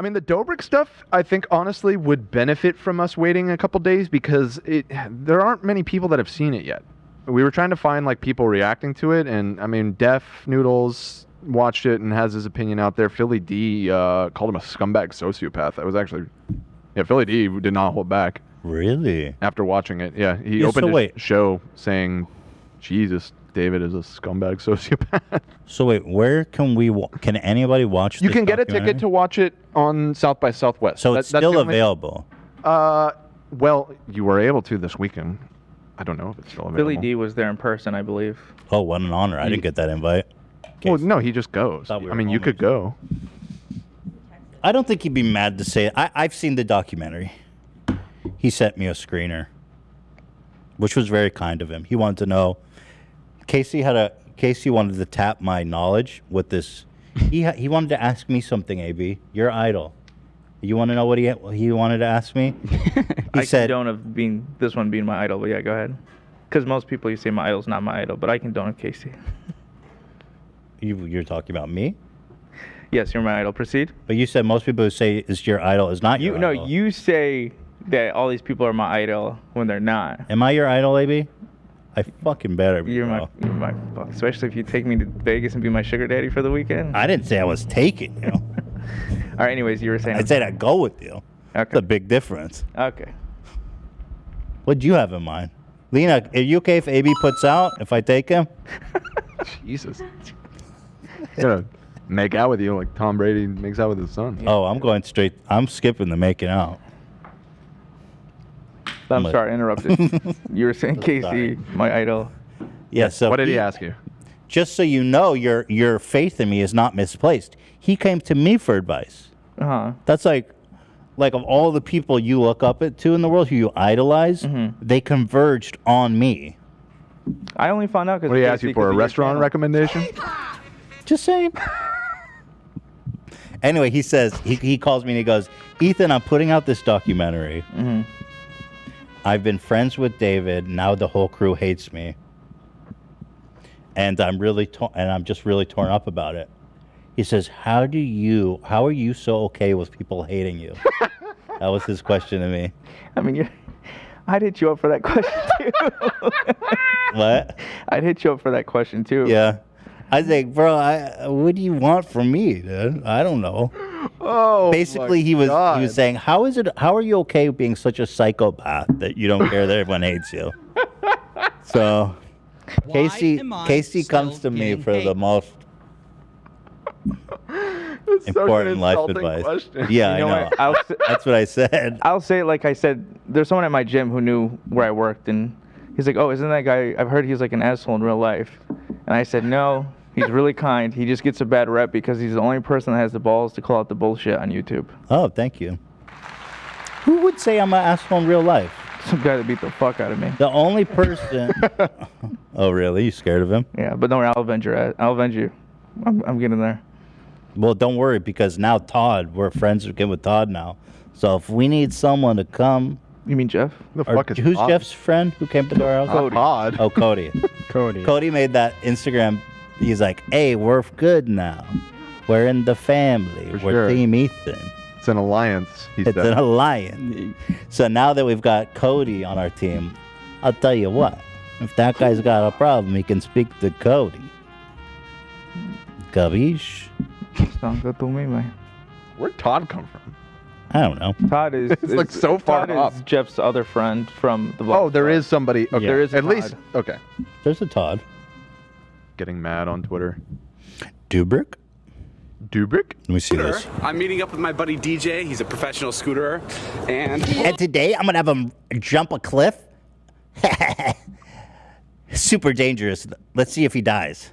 I mean, the Dobrik stuff, I think, honestly, would benefit from us waiting a couple days because there aren't many people that have seen it yet. We were trying to find, like, people reacting to it, and, I mean, Def Noodles watched it and has his opinion out there. Philly D called him a scumbag sociopath. That was actually... Yeah, Philly D did not hold back. Really? After watching it, yeah. He opened his show saying, Jesus, David is a scumbag sociopath. So wait, where can can anybody watch this? You can get a ticket to watch it on South by Southwest. So it's still available? Well, you were able to this weekend. I don't know if it's still available. Billy D was there in person, I believe. Oh, what an honor. I didn't get that invite. Well, no, he just goes. I mean, you could go. I don't think he'd be mad to say it. I've seen the documentary. He sent me a screener, which was very kind of him. He wanted to know. Casey wanted to tap my knowledge with this. He wanted to ask me something, AB. Your idol. You want to know what he wanted to ask me? I condone of this one being my idol, but yeah, go ahead. Because most people, you say my idol's not my idol, but I condone of Casey. You're talking about me? Yes, you're my idol. Proceed. But you said most people who say is your idol is not your idol. No, you say that all these people are my idol when they're not. Am I your idol, AB? I fucking better be. You're my fuck. Especially if you take me to Vegas and be my sugar daddy for the weekend. I didn't say I was taking you. All right. Anyways, you were saying. I said I'd go with you. Okay. That's a big difference. Okay. What'd you have in mind, Lena? Are you okay if AB puts out if I take him? Jesus. Gonna make out with you like Tom Brady makes out with his son. Oh, I'm going straight. I'm skipping the making out. I'm sorry, I interrupted. You were saying Casey, my idol. Yeah. So what did he ask you? Just so you know, your faith in me is not misplaced. He came to me for advice. That's like of all the people you look up to in the world, who you idolize, they converged on me. I only found out because. What did he ask you for? A restaurant recommendation? Just saying. Anyway, he says he calls me and he goes, Ethan, I'm putting out this documentary. I've been friends with David. Now the whole crew hates me, and I'm just really torn up about it. He says, how are you so okay with people hating you? That was his question to me. I mean, I'd hit you up for that question too. What? I'd hit you up for that question too. Yeah. I think, bro, what do you want from me, dude? I don't know. Oh, basically, he was saying, how are you okay with being such a psychopath that you don't care that everyone hates you? So, Casey comes to me for the most important life advice. Question. Yeah, you know I know. That's what I said. I'll say it like I said. There's someone at my gym who knew where I worked, and he's like, "Oh, isn't that guy? I've heard he's like an asshole in real life." And I said, "No, he's really kind. He just gets a bad rep because he's the only person that has the balls to call out the bullshit on YouTube." Oh, thank you. Who would say I'm an asshole in real life? Some guy that beat the fuck out of me. The only person. Oh, really? You scared of him? Yeah, but don't worry, I'll avenge you. I'm getting there. Well, don't worry, because now we're friends again with Todd now. So if we need someone to come. You mean Jeff? Who's Todd? Jeff's friend who came to our house? Cody. Todd. Oh, Cody. Cody made that Instagram. He's like, hey, we're good now. We're in the family. We're Team Ethan. It's an alliance, It's an alliance. So now that we've got Cody on our team, I'll tell you what. If that guy's got a problem, he can speak to Cody. Gabish? Sounds good to me, man. Where'd Todd come from? I don't know. Todd is it's like so far Todd up. Is Jeff's other friend from the vlog. Oh, there is somebody. Okay. There is at Todd. least. Okay. There's a Todd. Getting mad on Twitter. Dobrik? Let me see this. I'm meeting up with my buddy DJ. He's a professional scooterer. And today I'm going to have him jump a cliff. Super dangerous. Let's see if he dies.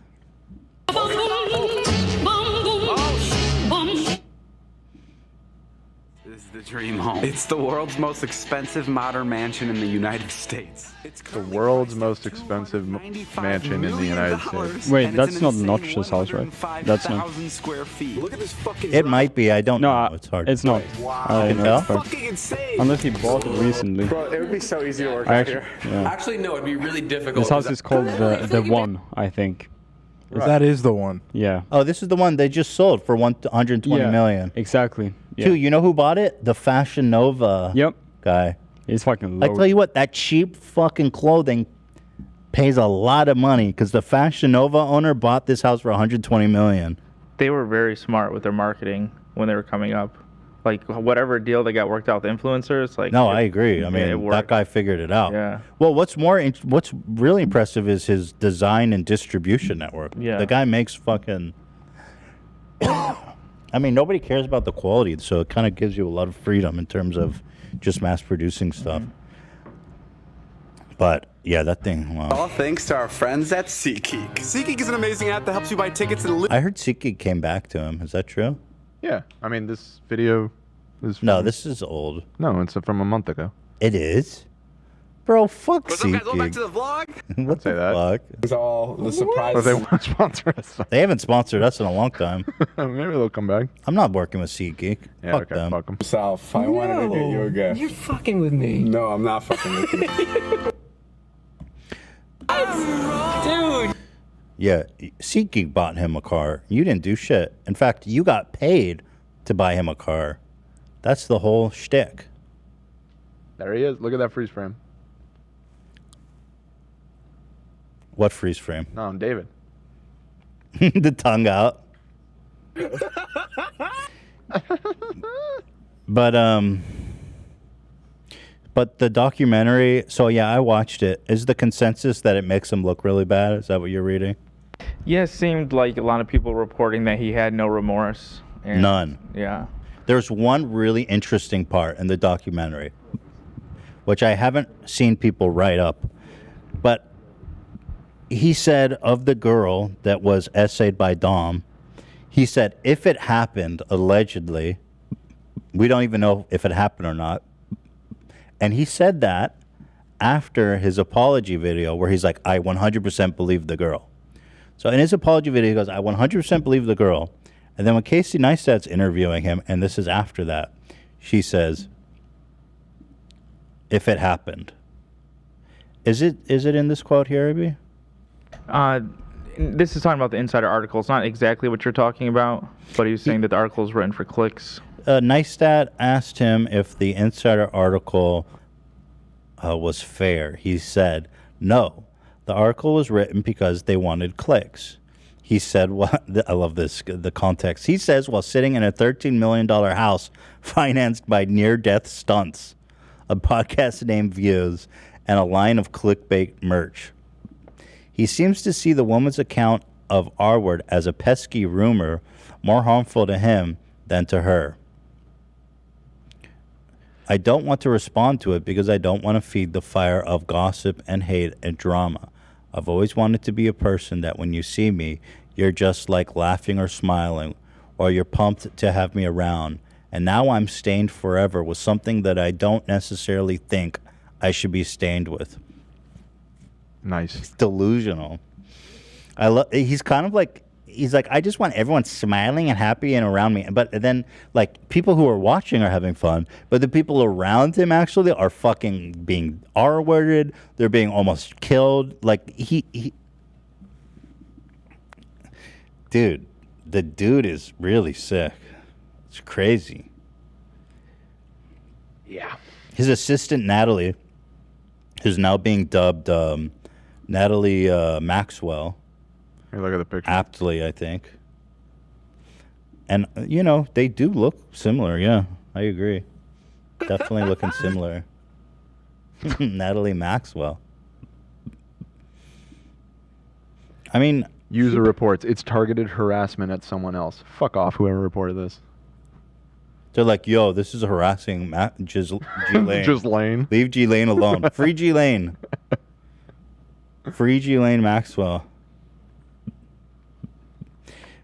This is the dream home. It's the world's most expensive modern mansion in the United States. It's the world's most expensive mansion in the United States. Wait, that's not Notch's house, right? That's not. Look at this fucking It might be. I don't know. It's hard. It's not. I know. fucking insane. Unless he bought it recently. Bro, it would be so easy to work out here. Yeah. Actually, no, it'd be really difficult. This house is called the One, I think. Right. That is the one. Yeah. Oh, this is the one they just sold for $120 million. Exactly. Dude, you know who bought it? The Fashion Nova guy. He's fucking I low. tell you what, that cheap fucking clothing pays a lot of money because the Fashion Nova owner bought this house for $120 million. They were very smart with their marketing when they were coming up. Like, whatever deal they got worked out with influencers, like... No, I agree. I mean, it that worked. guy figured it out. Yeah. Well, what's really impressive is his design and distribution network. Yeah. The guy makes fucking... I mean, nobody cares about the quality, so it kind of gives you a lot of freedom in terms of just mass producing stuff. But yeah, that thing. Wow. All thanks to our friends at SeatGeek. SeatGeek is an amazing app that helps you buy tickets and I heard SeatGeek came back to him. Is that true? Yeah. I mean, this video is. No, this is old. No, it's from a month ago. It is? Bro, fuck What's up, guys? Welcome back to SeatGeek. the vlog. What say the that. fuck? It's all the surprise. But they want to sponsor us. They haven't sponsored us in a long time. Maybe they'll come back. I'm not working with SeatGeek. Yeah, Fuck okay, them. fuck them. South, I wanted to get you a gift. You're fucking with me. No, I'm not fucking with you. Dude. Yeah, SeatGeek bought him a car. You didn't do shit. In fact, you got paid to buy him a car. That's the whole shtick. There he is. Look at that freeze frame. What freeze frame? No, I'm David. The tongue out. But the documentary, so yeah, I watched it. Is the consensus that it makes him look really bad? Is that what you're reading? Yeah, it seemed like a lot of people reporting that he had no remorse. And, None. Yeah. There's one really interesting part in the documentary, which I haven't seen people write up, but he said of the girl that was essayed by Dom, he said if it happened, allegedly, we don't even know if it happened or not, and he said that after his apology video where he's like, I 100% believe the girl. So in his apology video, he goes, I 100% believe the girl. And then when Casey Neistat's interviewing him, and this is after that, she says, if it happened. Is it in this quote here, Abby? This is talking about the insider article. It's not exactly what you're talking about, but he was saying that the article is written for clicks. Neistat asked him if the insider article was fair. He said, no, the article was written because they wanted clicks. He said, "What?" I love this, the context. He says, while sitting in a $13 million house financed by near-death stunts, a podcast named Views, and a line of clickbait merch. He seems to see the woman's account of R-word as a pesky rumor more harmful to him than to her. I don't want to respond to it because I don't want to feed the fire of gossip and hate and drama. I've always wanted to be a person that when you see me, you're just like laughing or smiling, or you're pumped to have me around. And now I'm stained forever with something that I don't necessarily think I should be stained with. Nice. It's delusional. He's kind of like, he's like, I just want everyone smiling and happy and around me. But then, like, people who are watching are having fun, but the people around him actually are fucking being R-worded. They're being almost killed. Like, dude, the dude is really sick. It's crazy. Yeah. His assistant, Natalie, who's now being dubbed Natalie Maxwell. Hey, look at the picture. Aptly, I think. And, you know, they do look similar, yeah. I agree. Definitely looking similar. Natalie Maxwell. I mean... User reports, it's targeted harassment at someone else. Fuck off, whoever reported this. They're like, yo, this is harassing G-Lane. Ghislaine. Leave G-Lane alone. Free G-Lane. Free G-Lane Maxwell.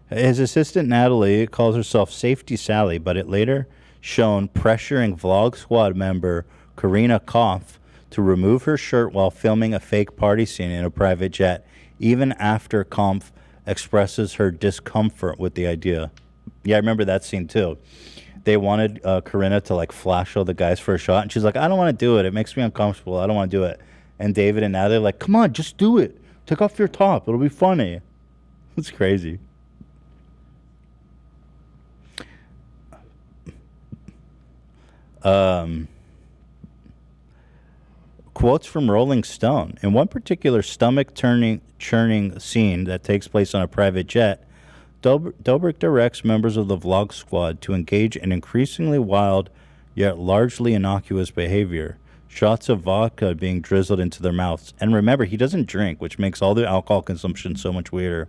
His assistant, Natalie, calls herself Safety Sally, but it later shown pressuring Vlog Squad member Karina Koff to remove her shirt while filming a fake party scene in a private jet, even after Koff expresses her discomfort with the idea. Yeah, I remember that scene too. They wanted Karina to like flash all the guys for a shot, and she's like, I don't want to do it. It makes me uncomfortable. I don't want to do it. And David and Natalie are like, come on, just do it. Take off your top. It'll be funny. It's crazy. Quotes from Rolling Stone. In one particular stomach-churning scene that takes place on a private jet, Dobrik directs members of the vlog squad to engage in increasingly wild yet largely innocuous behavior. Shots of vodka being drizzled into their mouths. And remember, he doesn't drink, which makes all the alcohol consumption so much weirder.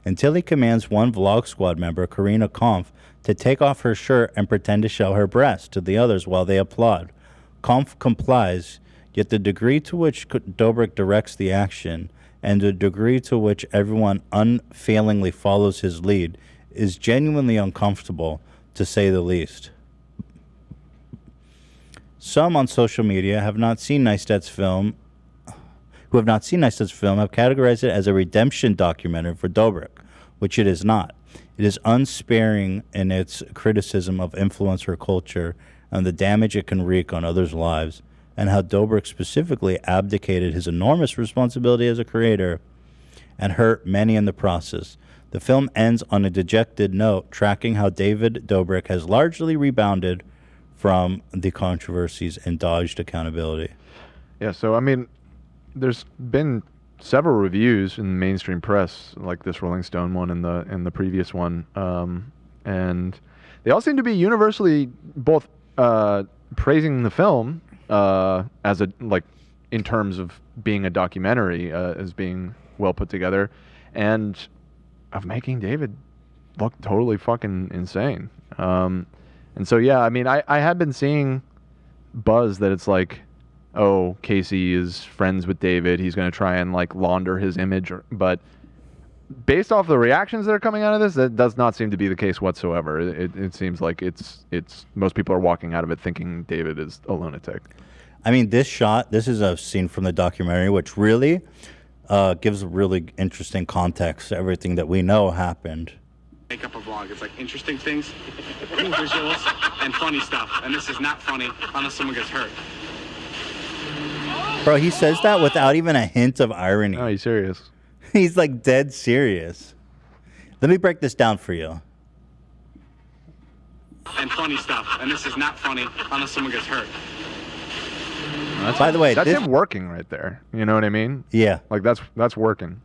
Until he commands one vlog squad member, Karina Kampf, to take off her shirt and pretend to show her breasts to the others while they applaud. Kampf complies, yet the degree to which Dobrik directs the action and the degree to which everyone unfailingly follows his lead is genuinely uncomfortable, to say the least. Some on social media who have not seen Neistat's film have categorized it as a redemption documentary for Dobrik, which it is not. It is unsparing in its criticism of influencer culture and the damage it can wreak on others' lives, and how Dobrik specifically abdicated his enormous responsibility as a creator and hurt many in the process. The film ends on a dejected note, tracking how David Dobrik has largely rebounded from the controversies and dodged accountability. Yeah, so I mean, there's been several reviews in the mainstream press, like this Rolling Stone one and the previous one, and they all seem to be universally both praising the film as in terms of being a documentary, as being well put together, and of making David look totally fucking insane. And so, yeah, I mean, I had been seeing buzz that it's like, oh, Casey is friends with David. He's going to try and like launder his image. But based off the reactions that are coming out of this, that does not seem to be the case whatsoever. It seems like it's most people are walking out of it thinking David is a lunatic. I mean, this is a scene from the documentary, which really gives a really interesting context to everything that we know happened. Make up a vlog. It's like interesting things, cool visuals, and funny stuff. And this is not funny unless someone gets hurt. Bro, he says that without even a hint of irony. Oh, he's serious. He's like dead serious. Let me break this down for you. And funny stuff. And this is not funny unless someone gets hurt. By the way, that's him working right there. You know what I mean? Yeah. Like that's working.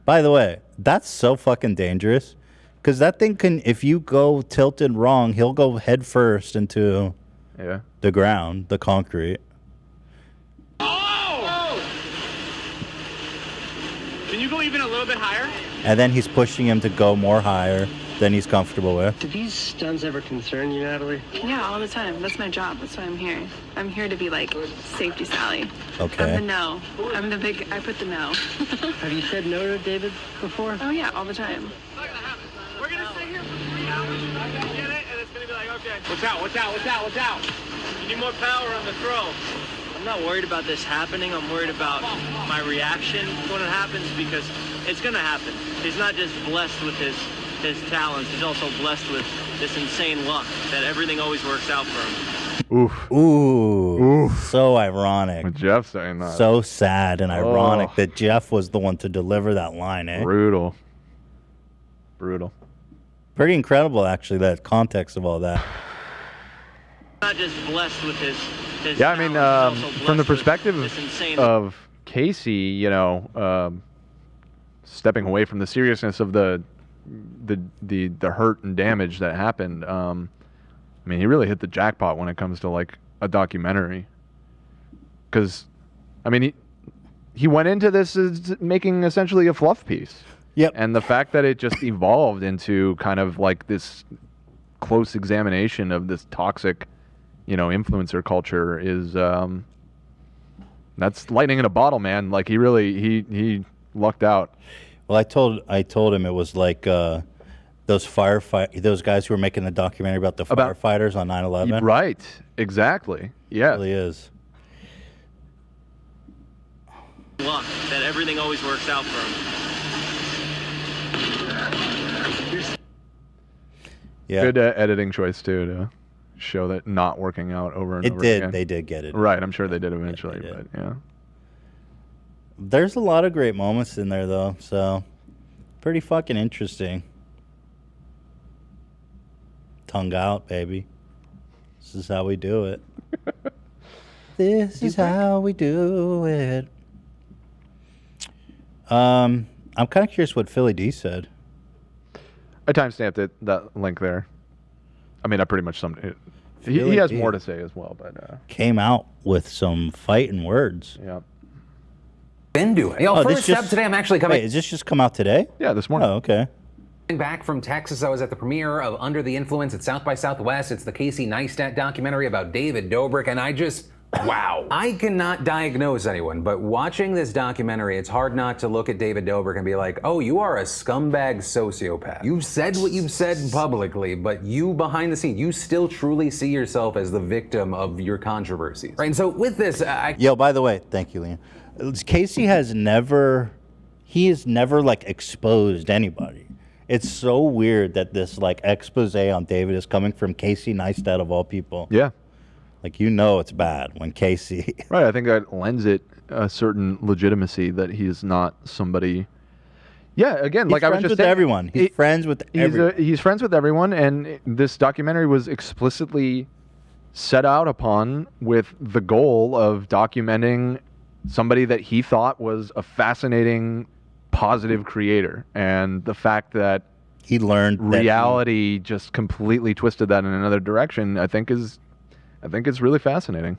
By the way, that's so fucking dangerous. Because that thing can, if you go tilted wrong, he'll go head first into the ground, the concrete. Oh! Can you go even a little bit higher? And then he's pushing him to go more higher than he's comfortable with. Do these stunts ever concern you, Natalie? Yeah, all the time. That's my job. That's why I'm here. I'm here to be like Safety Sally. Okay. I'm the no. I'm the big, I put the no. Have you said no to David before? Oh yeah, all the time. We're gonna stay here for 3 hours. I'm gonna get it, and it's gonna be like, okay. Watch out, watch out, watch out, watch out. You need more power on the throw. I'm not worried about this happening. I'm worried about my reaction when it happens, because it's gonna happen. He's not just blessed with his talents. He's also blessed with this insane luck that everything always works out for him. Oof. Ooh. So ironic. With Jeff saying that. So sad and ironic that Jeff was the one to deliver that line, eh? Brutal. Pretty incredible, actually, that context of all that. Not just blessed with his yeah, I mean, from the perspective of Casey, you know, stepping away from the seriousness of the hurt and damage that happened. I mean, he really hit the jackpot when it comes to like a documentary. Because, I mean, he went into this as making essentially a fluff piece. Yep. And the fact that it just evolved into kind of like this close examination of this toxic, you know, influencer culture is that's lightning in a bottle, man. Like he lucked out. Well, I told him it was like those guys who were making the documentary about the firefighters on 9/11. Right. Exactly. Yeah. It really is. luck that everything always works out for him. Yeah. Good editing choice too to show that not working out over and over again. They did get it. Right, I'm sure they did eventually, but yeah. There's a lot of great moments in there though, so pretty fucking interesting. Tongue out, baby. This is how we do it. This is how we do it. I'm kind of curious what Philly D said. I timestamped it, that link there. I mean, I pretty much summed it. He Philly has D more to say as well, but came out with some fighting words. yeah. Been doing. Yo, this first up today, I'm actually coming. Wait, is this just come out today? Yeah, this morning. Oh, okay. Back from Texas, I was at the premiere of Under the Influence at South by Southwest. It's the Casey Neistat documentary about David Dobrik, and I just, wow. I cannot diagnose anyone, but watching this documentary, it's hard not to look at David Dobrik and be like, oh, you are a scumbag sociopath. You've said what you've said publicly, but you behind the scenes, you still truly see yourself as the victim of your controversies. Right, and so with this, Yo, by the way, thank you, Liam. Casey has never like exposed anybody. It's so weird that this like expose on David is coming from Casey Neistat of all people. Yeah. Like, you know, it's bad when Casey. Right. I think that lends it a certain legitimacy that he's not somebody. Yeah. Again, like I was just saying, everyone. He's friends with everyone. He's friends with everyone, and this documentary was explicitly set out upon with the goal of documenting somebody that he thought was a fascinating, positive creator, and the fact that he learned reality just completely twisted that in another direction, I think is really fascinating.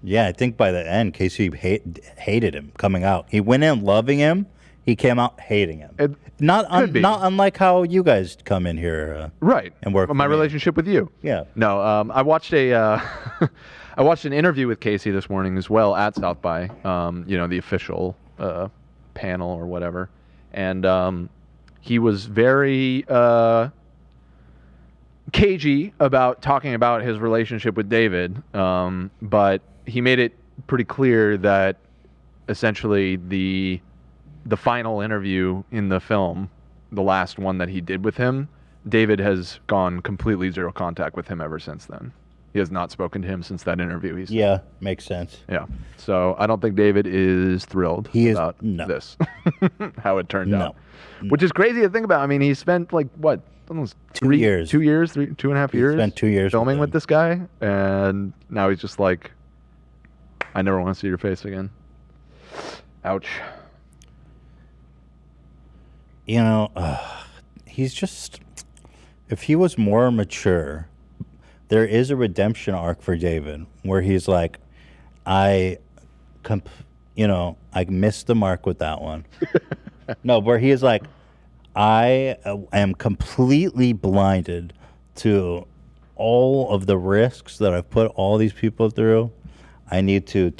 Yeah, I think by the end, Casey hated him coming out. He went in loving him. He came out hating him. Not unlike how you guys come in here, right? And work. My relationship with you. Yeah. No, I watched I watched an interview with Casey this morning as well at South by, the official panel or whatever, and he was very cagey about talking about his relationship with David, but he made it pretty clear that essentially the final interview in the film, the last one that he did with him, David has gone completely zero contact with him ever since then. He has not spoken to him since that interview. Yeah, makes sense. Yeah. So I don't think David is thrilled about this, how it turned out. Which is crazy to think about. I mean, he spent like, what, almost 2 years. 2 years, 2.5 years. Spent 2 years filming with this guy. And now he's just like, I never want to see your face again. Ouch. You know, he's just, if he was more mature, there is a redemption arc for David where he's like, I missed the mark with that one. No, where he is like, I am completely blinded to all of the risks that I've put all these people through. I need to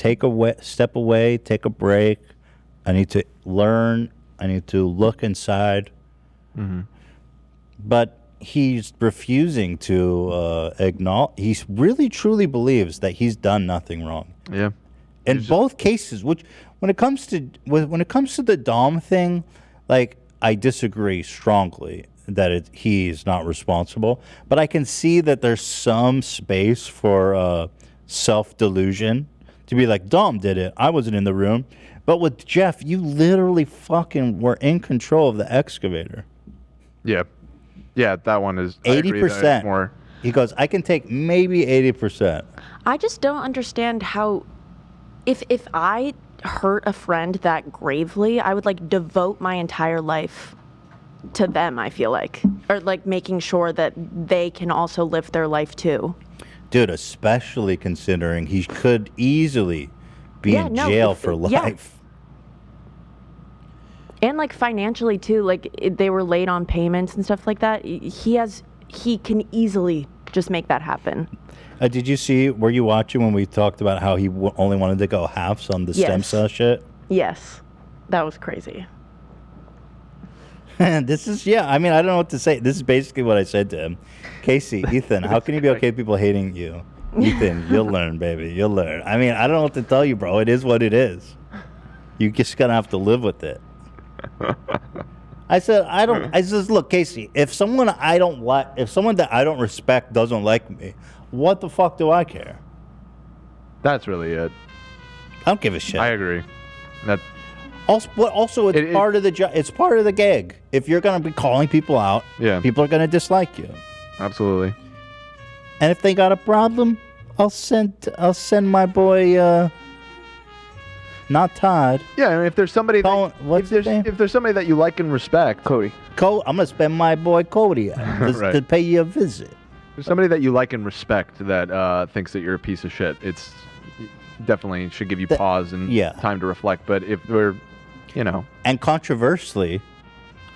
step away, take a break. I need to learn. I need to look inside. Mm-hmm. But he's refusing to acknowledge. He really truly believes that he's done nothing wrong. Yeah. In both cases, which when it comes to the Dom thing, like, I disagree strongly that he's not responsible. But I can see that there's some space for self-delusion to be like, Dom did it. I wasn't in the room. But with Jeff, you literally fucking were in control of the excavator. Yeah. Yeah, that one is 80% more. He goes, I can take maybe 80%. I just don't understand how, if I hurt a friend that gravely, I would like devote my entire life to them, I feel like. Or like making sure that they can also live their life too. Dude, especially considering he could easily be in jail for life. Yeah. And like financially too, like they were late on payments and stuff like that. He can easily just make that happen. Were you watching when we talked about how he only wanted to go halves on the stem cell shit? Yes. That was crazy. This is, I mean, I don't know what to say. This is basically what I said to him. Casey, Ethan, how can you be okay with people hating you? Ethan, you'll learn, baby. You'll learn. I mean, I don't know what to tell you, bro. It is what it is. You just gonna have to live with it. I said, look, Casey, if someone that I don't respect doesn't like me, what the fuck do I care? That's really it. I don't give a shit. I agree. Also, it's part of the job. It's part of the gig. If you're gonna be calling people out, people are gonna dislike you. Absolutely. And if they got a problem, I'll send my boy, not Todd. Yeah, and if there's somebody what's his name? if there's somebody that you like and respect, Cody. I'm gonna spend my boy Cody Right. to pay you a visit. There's somebody that you like and respect that thinks that you're a piece of shit. It's definitely should give you pause and time to reflect. But if we're, And controversially,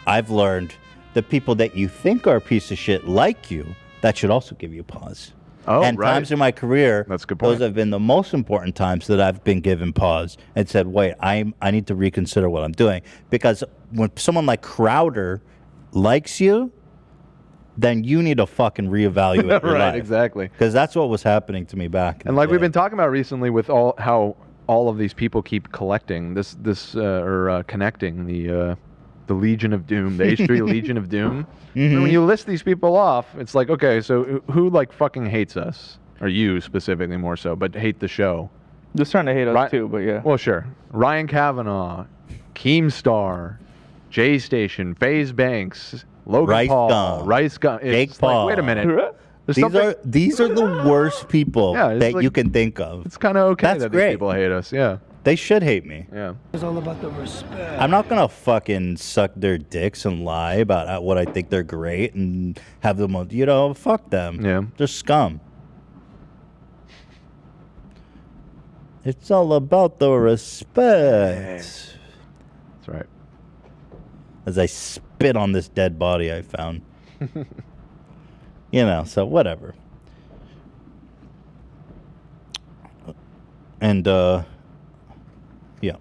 I've learned the people that you think are a piece of shit like you, that should also give you pause. Oh, and right. times in my career, That's a good point. those have been the most important times that I've been given pause and said, wait, I need to reconsider what I'm doing. Because when someone like Crowder likes you, then you need to fucking reevaluate your Right, life. exactly. Because that's what was happening to me back. And like we've been talking about recently with how all of these people keep collecting connecting the Legion of Doom, the H3 Legion of Doom. And when you list these people off, it's like, okay, so who like fucking hates us? Or you specifically more so, but hate the show. Just trying to hate us too, but yeah. Well, sure. Ryan Kavanaugh, Keemstar, J Station, FaZe Banks, Logan Rice Paul, Gum, Rice Gum. Jake It's like, Paul. wait a minute. These are the worst people that you can think of. It's kind of okay That's that great. these people hate us. Yeah. They should hate me. Yeah. It's all about the respect. I'm not gonna fucking suck their dicks and lie about what I think they're great and have them, fuck them. Yeah. They're scum. It's all about the respect. That's right. As I spit on this dead body I found. So whatever. And, yeah.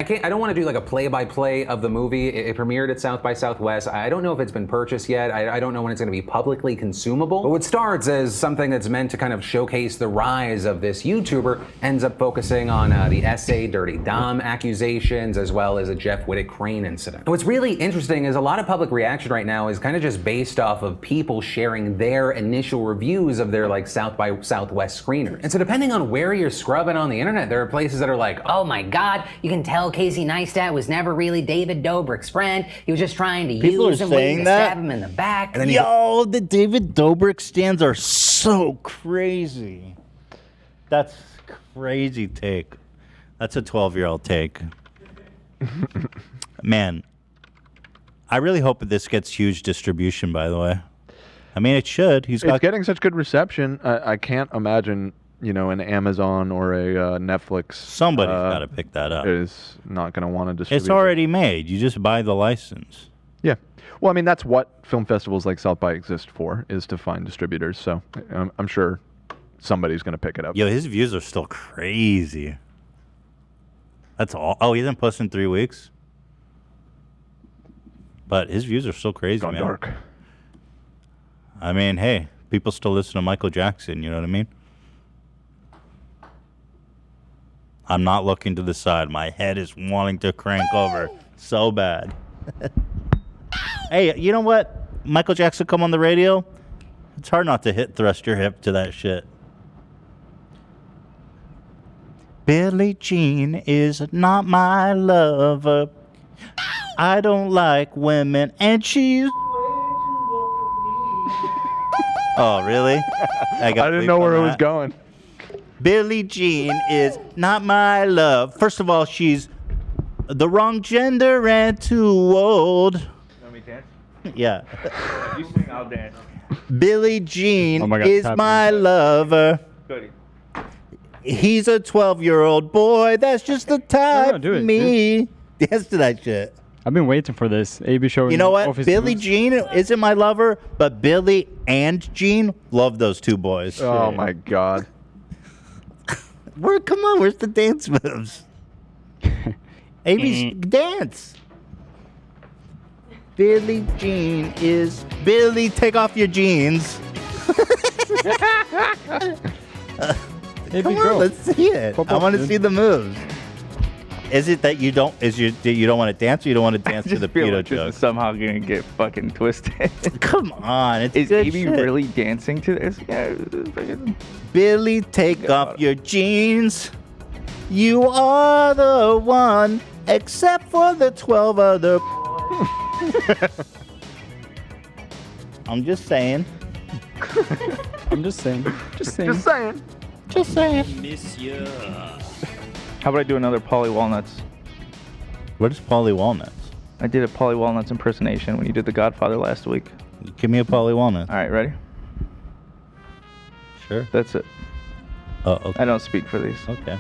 I don't want to do like a play-by-play of the movie. It premiered at South by Southwest. I don't know if it's been purchased yet. I don't know when it's going to be publicly consumable. But what starts as something that's meant to kind of showcase the rise of this YouTuber ends up focusing on the SA Dirty Dom accusations as well as a Jeff Whittick crane incident. And what's really interesting is a lot of public reaction right now is kind of just based off of people sharing their initial reviews of their like South by Southwest screeners. And so depending on where you're scrubbing on the internet, there are places that are like, Oh my God, you can tell Casey Neistat was never really David Dobrik's friend. He was just trying to People use are him, waiting saying to that? stab him in the back. And then the David Dobrik stands are so crazy. That's crazy take. That's a 12-year-old take. Man, I really hope that this gets huge distribution, by the way. I mean, it should. It's getting such good reception. I can't imagine, an Amazon or a Netflix. Somebody's got to pick that up. Is not going to want to distribute. It's already made. You just buy the license. Yeah. Well, I mean, that's what film festivals like South by exist for, is to find distributors. So I'm sure somebody's going to pick it up. Yo, his views are still crazy. That's all. Oh, he hasn't posted in 3 weeks? But his views are still crazy, Gone man. dark. I mean, hey, people still listen to Michael Jackson, you know what I mean? I'm not looking to the side. My head is wanting to crank over so bad. Hey, you know what? Michael Jackson come on the radio. It's hard not to thrust your hip to that shit. Billie Jean is not my lover. I don't like women, and she's... Oh, really? I didn't know where it was going. Billie Jean is not my love. First of all, she's the wrong gender and too old. You want me to dance? Yeah. You sing, I'll dance. Billie Jean Oh my God, is tap my lover. Cody. He's a 12-year-old boy. That's just the type No, do for it, me. Dance to that shit. I've been waiting for this. AB showing. You know what? Office Billie News. Jean isn't my lover, but Billie and Jean love those two boys. Oh my God. Come on, where's the dance moves? AB's dance. Billie Jean is... Billie, take off your jeans. AB, Come go. on, let's see it. Pop I up, want to dude. see the moves. Is it that you don't... you don't want to dance, or you don't want to dance to Just the feel pedo like this joke? is somehow gonna get fucking twisted. Come on, it's Is good AB shit. really dancing to this? Yeah. It's fucking... Billie, take off your jeans. You are the one, except for the 12 other. I'm just saying. I'm just saying. Just saying. Just saying. Just saying. How about I do another Polly Walnuts? What is Polly Walnuts? I did a Polly Walnuts impersonation when you did The Godfather last week. Give me a Polly Walnut. All right, ready? Sure. That's it. Oh, okay. I don't speak for these. Okay.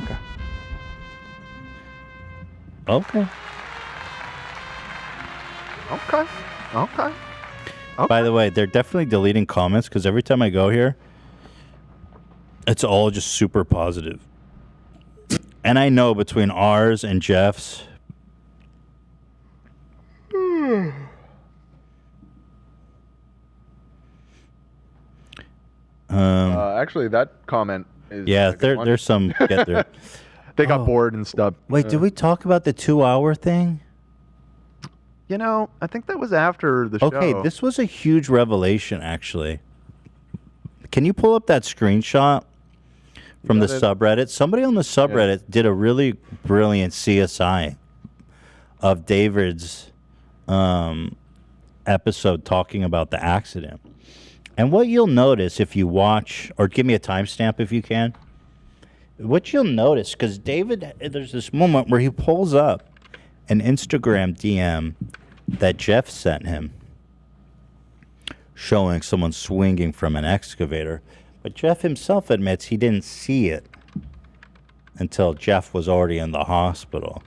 Okay. Okay. By the way, they're definitely deleting comments because every time I go here, it's all just super positive. And I know between ours and Jeff's, actually, that comment is. yeah, a good one. there's some get there. They got bored and stuff. Wait, did we talk about the 2-hour thing? You know, I think that was after the show. Okay, this was a huge revelation, actually. Can you pull up that screenshot from the subreddit? Somebody on the subreddit did a really brilliant CSI of David's episode talking about the accident. And what you'll notice if you watch, or give me a timestamp if you can, what you'll notice, because David, there's this moment where he pulls up an Instagram DM that Jeff sent him showing someone swinging from an excavator. But Jeff himself admits he didn't see it until Jeff was already in the hospital.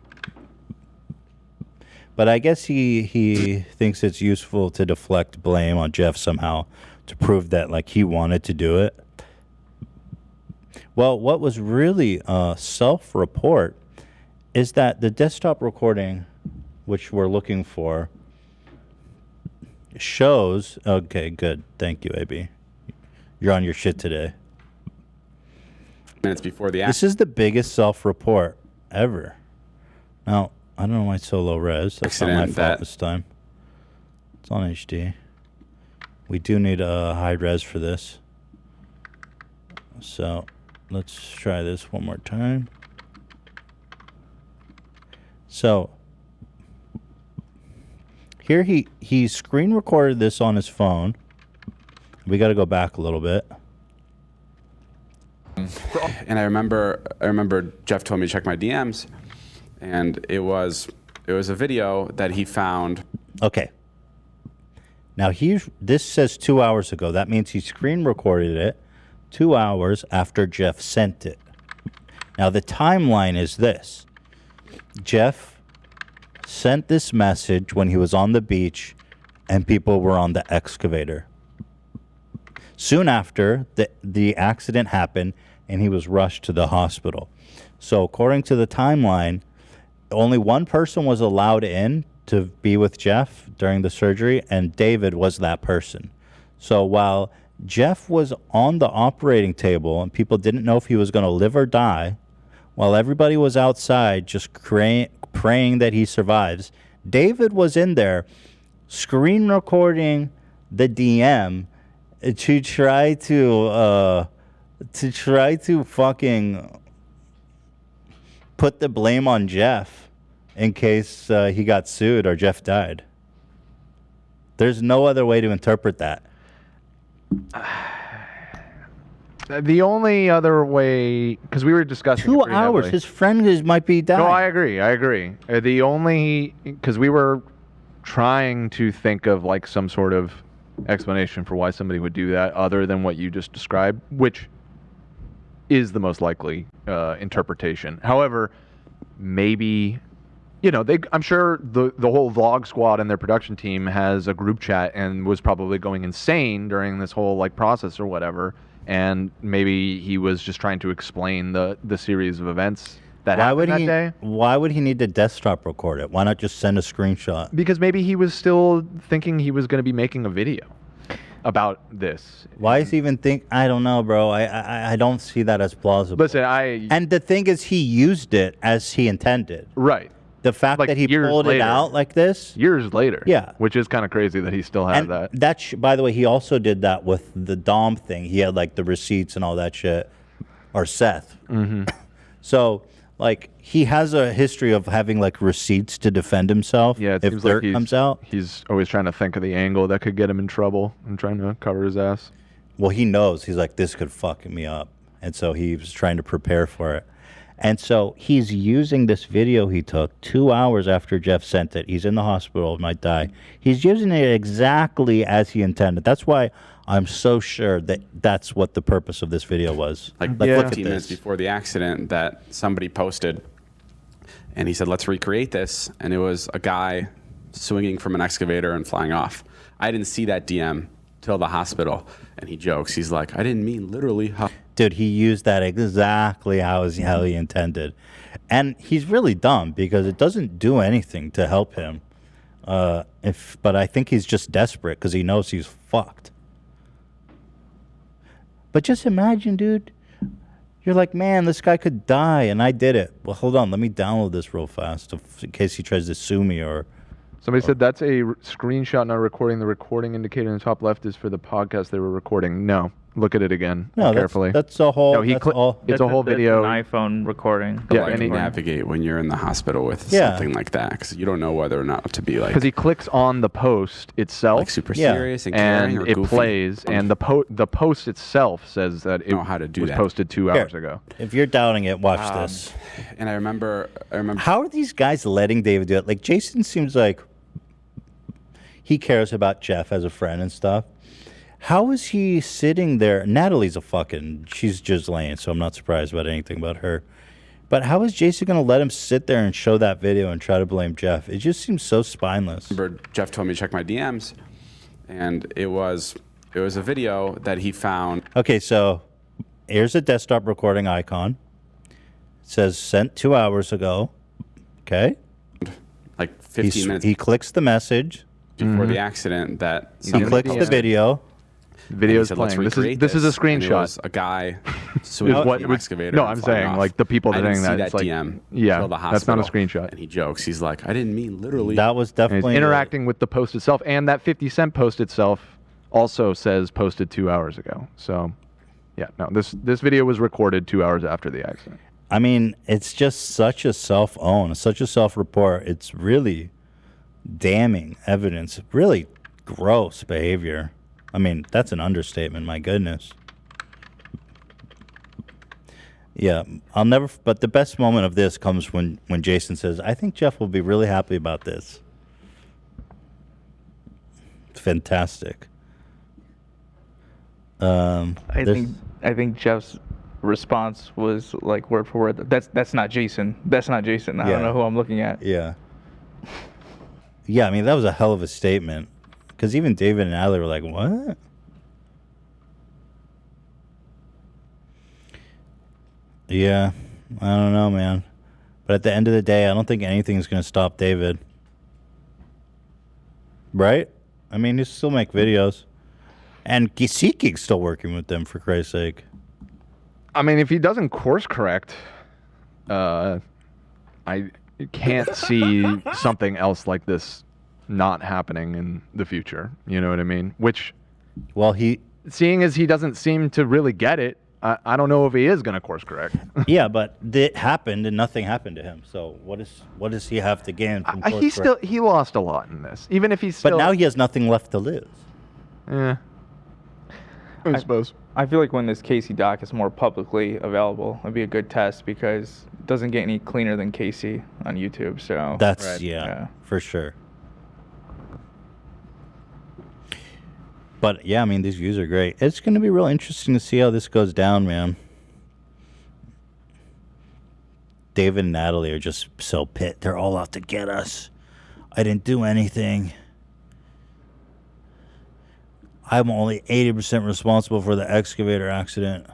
But I guess he thinks it's useful to deflect blame on Jeff somehow to prove that like he wanted to do it. Well, what was really a self-report is that the desktop recording, which we're looking for, shows... Okay, good. Thank you, AB. You're on your shit today. Minutes before the This is the biggest self-report ever. Now, I don't know why it's so low res. That's not my fault this time. It's on HD. We do need a high res for this. So, let's try this one more time. So, here he screen recorded this on his phone. We got to go back a little bit. And I remember Jeff told me to check my DMs, and it was a video that he found. Okay. Now this says 2 hours ago. That means he screen recorded it 2 hours after Jeff sent it. Now the timeline is this. Jeff sent this message when he was on the beach and people were on the excavator. Soon after, the accident happened and he was rushed to the hospital. So according to the timeline, only one person was allowed in to be with Jeff during the surgery, and David was that person. So while Jeff was on the operating table and people didn't know if he was going to live or die, while everybody was outside just praying that he survives, David was in there screen recording the DM to try to fucking put the blame on Jeff in case he got sued or Jeff died. There's no other way to interpret that. The only other way, because we were discussing 2 hours. His friend might be dying. No, I agree. The only, because we were trying to think of like some sort of explanation for why somebody would do that other than what you just described, which is the most likely interpretation. However, maybe, I'm sure the whole vlog squad and their production team has a group chat and was probably going insane during this whole like process or whatever. And maybe he was just trying to explain the series of events that happened that day. Why would he need to desktop record it? Why not just send a screenshot? Because maybe he was still thinking he was going to be making a video about this. Why is he even I don't know, bro. I don't see that as plausible. Listen, and the thing is, he used it as he intended. Right. The fact that he pulled it out like this. Years later. Yeah. Which is kind of crazy that he still had that. By the way, he also did that with the Dom thing. He had like the receipts and all that shit. Or Seth. Mm-hmm. So, like, he has a history of having like receipts to defend himself. Yeah, it if seems like comes out. He's always trying to think of the angle that could get him in trouble and trying to cover his ass. Well, he knows. He's like, this could fuck me up. And so he was trying to prepare for it. And so he's using this video he took 2 hours after Jeff sent it. He's in the hospital, might die. He's using it exactly as he intended. That's why I'm so sure that that's what the purpose of this video was. Like look at 15 minutes this. before the accident that somebody posted, and he said, let's recreate this. And it was a guy swinging from an excavator and flying off. I didn't see that DM till the hospital. And he jokes. He's like, I didn't mean literally how. Dude, he used that exactly how he intended. And he's really dumb because it doesn't do anything to help him. But I think he's just desperate because he knows he's fucked. But just imagine, dude. You're like, man, this guy could die, and I did it. Well, hold on. Let me download this real fast in case he tries to sue me or... Somebody said that's a screenshot, not a recording. The recording indicator in the top left is for the podcast they were recording. No. Look at it again carefully. That's a whole... No, it's a whole video. It's an iPhone recording. Yeah, and navigate when you're in the hospital with something like that, because you don't know whether or not to be like... Because he clicks on the post itself. Like super serious and caring or it goofy. Plays, and the post itself says that it was posted 2 hours ago. If you're doubting it, watch this. And I remember... How are these guys letting David do it? Like, Jason seems like he cares about Jeff as a friend and stuff. How is he sitting there? Natalie's she's Ghislaine, so I'm not surprised about anything about her. But how is Jason going to let him sit there and show that video and try to blame Jeff? It just seems so spineless. I remember Jeff told me to check my DMs, and it was a video that he found. Okay, so here's a desktop recording icon. It says sent 2 hours ago. Okay. Like 15 minutes. He clicks the message. Before the accident that... He clicks the video. The video is playing. This is a screenshot. It was a guy swinging from an excavator. No, I'm saying like the people I didn't saying see that. It's like, DM yeah, till the that's not a hospital. screenshot. And he jokes. He's like, I didn't mean literally. That was And definitely he's interacting with the post itself, and that 50 Cent post itself also says posted 2 hours ago. So, yeah, no, this video was recorded 2 hours after the accident. I mean, it's just such a self-own, such a self-report. It's really damning evidence. Really gross behavior. I mean, that's an understatement. My goodness. Yeah, but the best moment of this comes when Jason says, I think Jeff will be really happy about this. It's fantastic. I think Jeff's response was like word for word. That's not Jason. That's not Jason. I don't know who I'm looking at. Yeah. Yeah, I mean, that was a hell of a statement. Because even David and Natalie were like, what? Yeah, I don't know, man. But at the end of the day, I don't think anything's going to stop David. Right? I mean, you still make videos. And SeatGeek's still working with them, for Christ's sake. I mean, if he doesn't course correct, I can't see something else like this not happening in the future. You know what I mean? Which, well, seeing as he doesn't seem to really get it, I don't know if he is going to course correct. Yeah, but it happened and nothing happened to him. So what does he have to gain from course correct? He lost a lot in this, even if he's still. But now he has nothing left to lose. Yeah. I suppose. I feel like when this Casey doc is more publicly available, it'd be a good test because it doesn't get any cleaner than Casey on YouTube. So that's for sure. But yeah, I mean, these views are great. It's going to be real interesting to see how this goes down, man. David and Natalie are just so pissed. They're all out to get us. I didn't do anything. I'm only 80% responsible for the excavator accident.